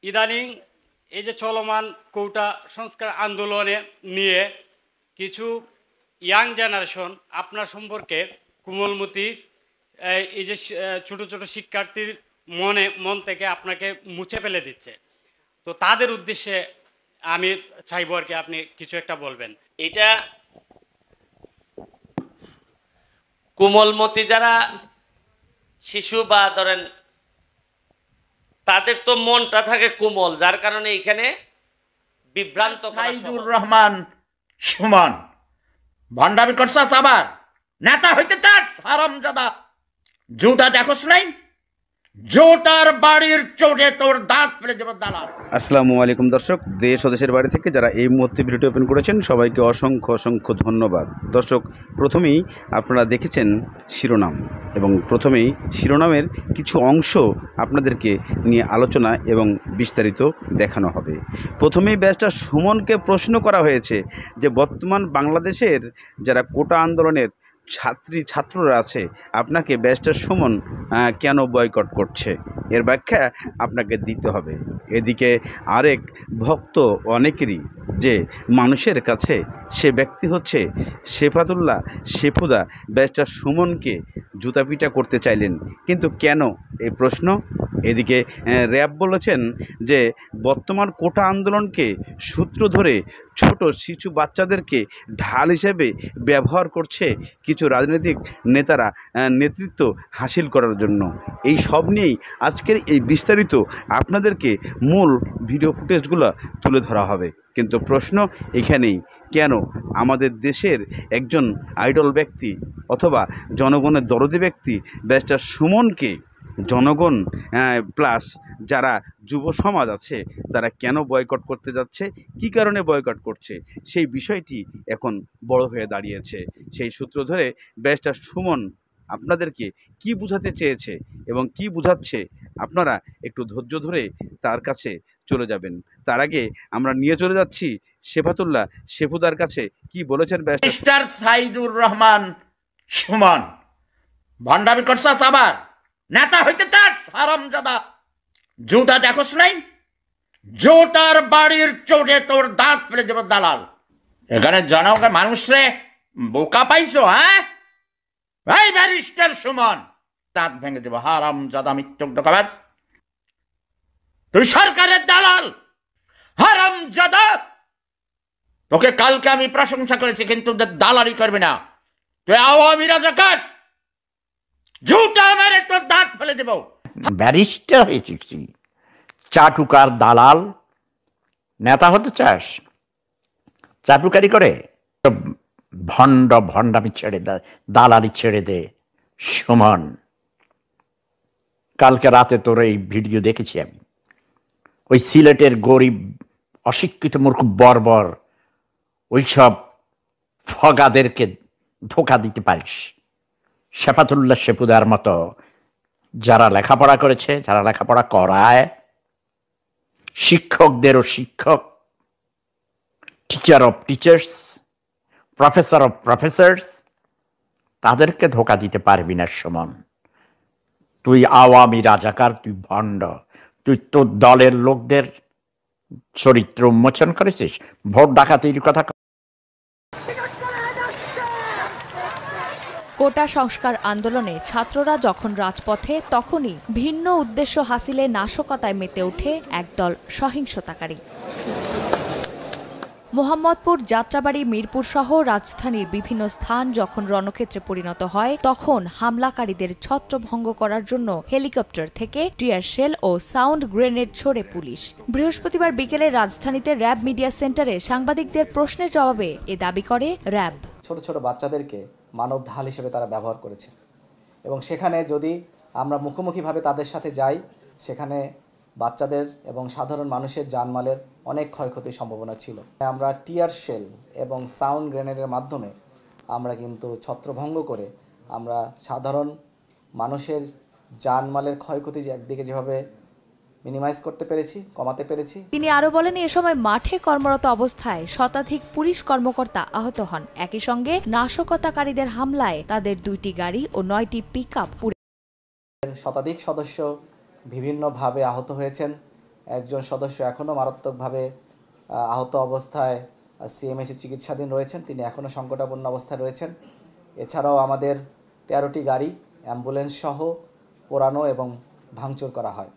ইদানিং এই যে চলমান কোটা সংস্কার আন্দোলনে নিয়ে কিছু ইয়াং জেনারেশন আপনার সম্পর্কে কোমলমতি এই যে ছোট ছোট শিক্ষার্থীর মন থেকে আপনাকে মুছে ফেলে দিচ্ছে। তো তাদের উদ্দেশ্যে আমি চাইবো আর কি আপনি কিছু একটা বলবেন। এটা কোমলমতি যারা শিশু বা ধরেন তাদের তো মনটা থাকে কোমল, যার কারণে এখানে বিভ্রান্ত সাইদুর রহমান সুমন ভণ্ডামি করছাস, আবার নেতা হইতে চাস হারামজাদা। জুতা দেখোস নাই? জোটার বাড়ির চোটে তোর দাঁত ফেলে দেব দালাল। আসসালামু আলাইকুম দর্শক, দেশ ও দেশের বাড়ি থেকে যারা এই মুহূর্তে ভিডিওটি ওপেন করেছেন সবাইকে অসংখ্য অসংখ্য ধন্যবাদ। দর্শক, প্রথমেই আপনারা দেখেছেন শিরোনাম, এবং প্রথমেই শিরোনামের কিছু অংশ আপনাদেরকে নিয়ে আলোচনা এবং বিস্তারিত দেখানো হবে। প্রথমেই ব্যারিস্টার সুমনকে প্রশ্ন করা হয়েছে যে বর্তমান বাংলাদেশের যারা কোটা আন্দোলনের ছাত্ররা আছে আপনাকে ব্যারিস্টার সুমন কেন বয়কট করছে, এর ব্যাখ্যা আপনাকে দিতে হবে। এদিকে আরেক ভক্ত অনেকেরই যে মানুষের কাছে সে ব্যক্তি হচ্ছে শেফাতুল্লাহ শেফুদা ব্যারিস্টার সুমনকে জুতাপিটা করতে চাইলেন, কিন্তু কেন এই প্রশ্ন। এদিকে র্যাব বলেছেন যে বর্তমান কোটা আন্দোলনকে সূত্র ধরে ছোট শিশু বাচ্চাদেরকে ঢাল হিসেবে ব্যবহার করছে কিছু রাজনৈতিক নেতারা নেতৃত্ব হাসিল করার জন্য। এই সব নিয়েই আজকের এই বিস্তারিত আপনাদেরকে মূল ভিডিও ফুটেজগুলো তুলে ধরা হবে। কিন্তু প্রশ্ন এখানেই, কেন আমাদের দেশের একজন আইডল ব্যক্তি অথবা জনগণের দরদি ব্যক্তি ব্যারিস্টার সুমনকে জনগণ প্লাস যারা যুব সমাজ আছে তারা কেন বয়কট করতে যাচ্ছে, কী কারণে বয়কট করছে, সেই বিষয়টি এখন বড় হয়ে দাঁড়িয়েছে। সেই সূত্র ধরে ব্যারিস্টার সুমন আপনাদেরকে কি বোঝাতে চেয়েছে এবং কি বোঝাচ্ছে আপনারা একটু ধৈর্য ধরে তার কাছে চলে যাবেন। তার আগে আমরা নিয়ে চলে যাচ্ছি শেফাতুল্লাহ শেফুদার কাছে, কি বলেছেন ব্যারিস্টার সাইদুর রহমান সুমন। ভণ্ডামি করছাস, আবার নেতা হইতে চাস হারামজাদা। জুতা দেখোস নাই? জোটার বাড়ির চোটে তোর দাঁত ফেলে দেব দালাল। এখানে জনগণ মানুষরে বোকা পাইছো? হ্যাঁ ভাই, ব্যারিস্টার সুমন দাঁত ভেঙে দেব হারামজাদা মিথ্যুক ধোঁকাবাজ। তুই সরকারের দালাল হারামজাদা। তোকে কালকে আমি প্রশংসা করেছি, কিন্তু দালালি করবি না। তুই আওয়ামী রাজাকার, জুতা মেরে তোর দাঁত ফেলে দেব। ব্যারিস্টার হয়েছিস, চাটুকার দালাল। নেতা হতে চাস? চাটুকারি করে ভণ্ডামি ছেড়ে দে, দালালি ছেড়ে দে সুমন। কালকে রাতে তোর এই ভিডিও দেখেছি আমি। ওই সিলেটের গরিব অশিক্ষিত মূর্খ বর্বর ওইসব ফগাদেরকে ধোঁকা দিতে পারিস। শেফাতুল্লাহ শেফুদার মতো যারা লেখাপড়া করেছে, যারা লেখাপড়া করায়, শিক্ষকদেরও শিক্ষক, teacher of teachers, professor of Professor's, তাদেরকে ধোঁকা দিতে পারবি না সুমন। তুই আওয়ামী রাজাকার, তুই ভণ্ড। তুই তোর দলের লোকদের চরিত্র উন্মোচন করেছিস, ভোট ডাকাতির কথা। কোটা সংস্কার আন্দোলনে ছাত্ররা যখন রাজপথে, তখনই ভিন্ন উদ্দেশ্য হাসিলে নাশকতায় মেতে ওঠে একদল সহিংসতাকারী। মোহাম্মদপুর, যাত্রাবাড়ি, মিরপুর সহ রাজধানীর বিভিন্ন স্থান যখন রণক্ষেত্রে পরিণত হয়, তখন হামলাকারীদের ছত্রভঙ্গ করার জন্য হেলিকপ্টার থেকে টিয়ার শেল ও সাউন্ড গ্রেনেড ছোড়ে পুলিশ। বৃহস্পতিবার বিকেলে রাজধানীতে র্যাব মিডিয়া সেন্টারে সাংবাদিকদের প্রশ্নের জবাবে এ দাবি করে র্যাব। ছোট ছোট বাচ্চাদেরকে মানব ঢাল হিসেবে তারা ব্যবহার করেছে, এবং সেখানে যদি আমরা মুখোমুখিভাবে তাদের সাথে যাই, সেখানে বাচ্চাদের এবং সাধারণ মানুষের জানমালের অনেক ক্ষয়ক্ষতির সম্ভাবনা ছিল। আমরা টিয়ার শেল এবং সাউন্ড গ্রেনেডের মাধ্যমে আমরা কিন্তু ছত্রভঙ্গ করে আমরা সাধারণ মানুষের জানমালের ক্ষয়ক্ষতি একদিকে যেভাবে মিনিমাইজ করতে পেরেছি, কমাতে পেরেছি। তিনি আরো বলেন, এ সময় মাঠে কর্মরত অবস্থায় শতাধিক পুলিশ কর্মকর্তা আহত হন। একই সঙ্গে নাশকতাকারীদের হামলায় তাদের 2টি গাড়ি ও 9টি পিকআপ পুড়ে। শতাধিক সদস্য বিভিন্নভাবে আহত হয়েছেন একজন সদস্য এখনও মারাত্মকভাবে আহত অবস্থায় সিএমএইচে চিকিৎসাধীন রয়েছেন, তিনি এখনও সংকটাপন্ন অবস্থায় রয়েছেন। এছাড়াও আমাদের 13টি গাড়ি অ্যাম্বুলেন্স সহ পোড়ানো এবং ভাঙচুর করা হয়।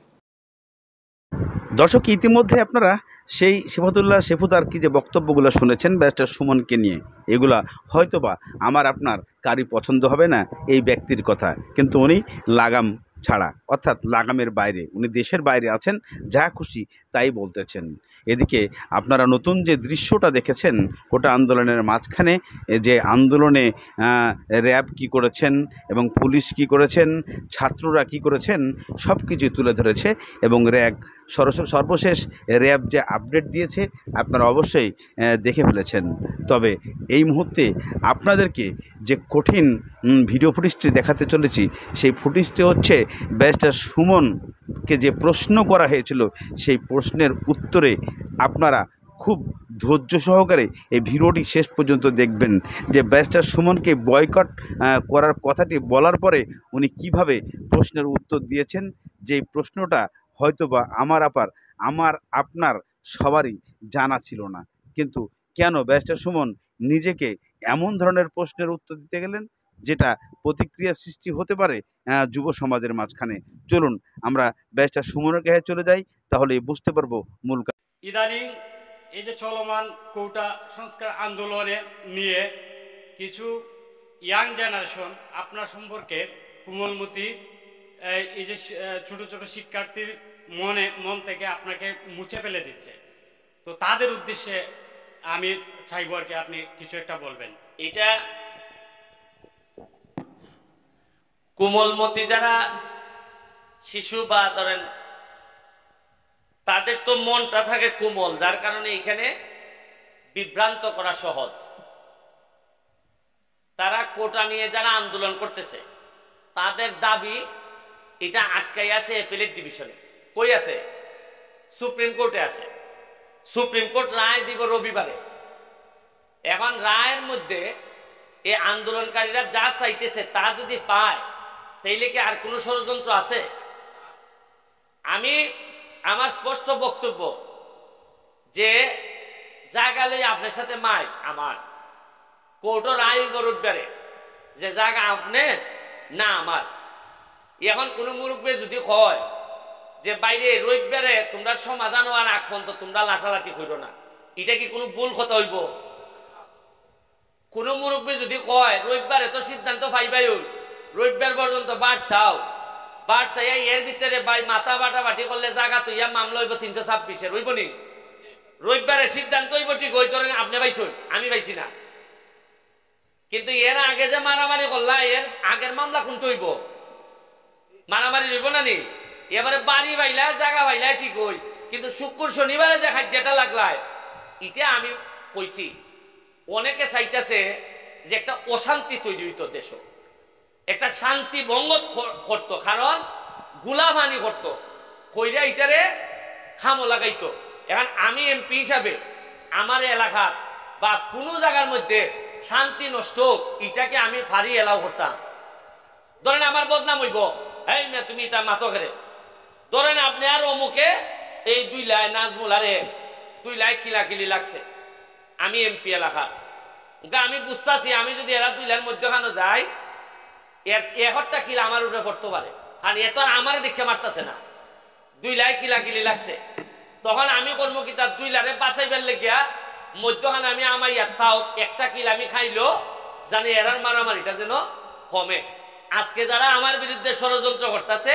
দর্শক, ইতিমধ্যে আপনারা সেই সিফাতুল্লাহ সেফুদার কি যে বক্তব্যগুলো শুনেছেন ব্যারিস্টার সুমনকে নিয়ে, এগুলা হয়তোবা আমার আপনার কারি পছন্দ হবে না এই ব্যক্তির কথা, কিন্তু উনি লাগাম ছাড়া, অর্থাৎ লাগামের বাইরে, উনি দেশের বাইরে আছেন, যা খুশি তাই বলতেছেন। এদিকে আপনারা নতুন যে দৃশ্যটা দেখেছেন কোটা আন্দোলনের মাঝখানে, যে আন্দোলনে র্যাব কি করেছেন এবং পুলিশ কি করেছেন, ছাত্ররা কি করেছেন, সব কিছুই তুলে ধরেছে। এবং সর্বশেষ র্যাব যে আপডেট দিয়েছে আপনারা অবশ্যই দেখে ফেলেছেন। তবে এই মুহূর্তে আপনাদেরকে যে কঠিন ভিডিও ফুটেজটি দেখাতে চলেছি, সেই ফুটেজটি হচ্ছে ব্যারিস্টার সুমনকে যে প্রশ্ন করা হয়েছিল, সেই প্রশ্নের উত্তরে আপনারা খুব ধৈর্য সহকারে এই ভিডিওটি শেষ পর্যন্ত দেখবেন, যে ব্যারিস্টার সুমনকে বয়কট করার কথাটি বলার পরে উনি কিভাবে প্রশ্নের উত্তর দিয়েছেন, যে প্রশ্নটা হয়তোবা আমার আপনার সবারই জানা ছিল না। কিন্তু কেন ব্যারিস্টার সুমন নিজেকে এমন ধরনের প্রশ্নের উত্তর দিতে গেলেন যেটা প্রতিক্রিয়া সৃষ্টি হতে পারে যুব সমাজের মাঝখানে। চলুন আমরা ব্যারিস্টার সুমনের কাছে চলে যাই, তাহলে বুঝতে পারবো মূল। ইদানিং এই যে চলমান কোটা সংস্কার আন্দোলনে নিয়ে কিছু ইয়াং জেনারেশন আপনার সম্পর্কে কোমলমতি, এই যে ছোট ছোট শিক্ষার্থীর মন থেকে আপনাকে মুছে ফেলে দিচ্ছে। তো তাদের উদ্দেশ্যে আমি চাইবো আর কি আপনি কিছু একটা বলবেন। এটা কোমলমতি যারা শিশু বা ধরেন তাদের তো মনটা থাকে কোমল, যার কারণে এখানে বিভ্রান্ত করা সহজ। তারা কোটা নিয়ে যারা আন্দোলন করতেছে তাদের দাবি এটা আটকাই আছে অ্যাপিলেট ডিভিশনে। কই আছে? সুপ্রিম কোর্টে আছে। সুপ্রিম কোর্ট রায় দিব রবিবারে। এখন রায়ের মধ্যে এই আন্দোলনকারীরা যা চাইতেছে তা যদি পায়, তাইলে কি আর কোনো ষড়যন্ত্র আছে? আমি আমার স্পষ্ট বক্তব্য যে জায়গা লই আপনার সাথে মাই আমার কোর্টের রায় রবিবারে, যে জায়গা আপনার না আমার। এখন কোন মুরব্বী যদি হয় যে বাইরে রবিবারে তোমরা সমাধান হওয়ার আগ পর্যন্ত তোমরা লাঠালাঠি করো না, এটা কি কোনো ভুল কথা হইব? কোন মুরব্বী যদি কয় রবিবারে তো সিদ্ধান্ত পাইবাই, রবিবার পর্যন্ত বাড়ছাও, বাড়ছাইয়া এর ভিতরে ভাই মাথা বাটাবাটি করলে জায়গা তো ইয়া মামলা হইব 326 হইব নি? রবিবারে সিদ্ধান্ত হইব ঠিক হই, ধরেন আপনি পাইছেন আমি পাইছি না, কিন্তু এর আগে যে মারামারি করলা এর আগের মামলা কোনটা হইব? মারামারি হইব না নি? এবারে বাড়ি বাইলা জায়গা বাইলা ঠিক হই, কিন্তু শুক্র শনিবারে যে খাদ্যটা লাগলায় এটা আমি কইছি। অনেকে চাইতেছে যে একটা অশান্তি তৈরি হইতো, দেশ একটা শান্তি ভঙ্গ করতো, কারণ গুলামানি করতো, কইরা ইটারে খামো লাগাইতো। এখন আমি এমপি হিসাবে আমার এলাকার বা কোনো জায়গার মধ্যে শান্তি নষ্ট এটাকে আমি ফারি এলাও করতাম? ধরেন আমার বদনাম হইব, এই না তুমি তা মাথো খেরে, ধরেন আপনি আর অমুকে এই 2 লাই নাজমুল আরে 2 লাই কিলাকিলি লাগছে, আমি এমপি এলাকা, আমি বুঝতেছি আমি যদি এরা 2 লাইন মধ্যখানে যাই একটা কিলা আমার উপরে পড়তে পারে, আর এত আর আমার দেখে মারতেছে না, 2 লাই কিলাকিলি লাগছে, তখন আমি করবো কি তার 2 লাইনে বাঁচাইবার লেগিয়া মধ্যখানে আমি আমার তাও একটা কিল আমি খাইলো, জানি এরার মারামারিটা যেন কমে। আজকে যারা আমার বিরুদ্ধে ষড়যন্ত্র করতেছে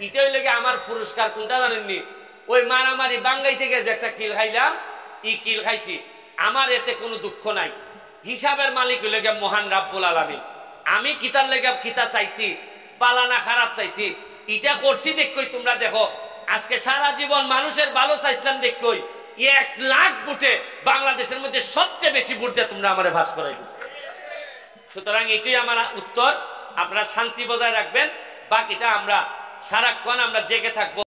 এটাই লেগে আমার পুরস্কার কোনটা জানেননি? ওই মারামারি বাঙ্গাই থেকে যে একটা কিল খাইলাম, ই কিল খাইছি, আমার এতে কোনো দুঃখ নাই। হিসাবের মালিক হইলে মহান রাব্বুল আলামিন। আমি কিতার লেগে কিতা চাইছি, পালানা খারাপ চাইছি, এটা করছি দেখই তোমরা দেখো। আজকে সারা জীবন মানুষের ভালো চাইছিলাম দেখই 1 লাখ ভোটে বাংলাদেশের মধ্যে সবচেয়ে বেশি ভোট দিয়ে তোমরা আমার ভাস করাই দিচ্ছ। সুতরাং এটাই আমার উত্তর, আপনারা শান্তি বজায় রাখবেন, বাকিটা আমরা সারাক্ষণ আমরা জেগে থাকবো।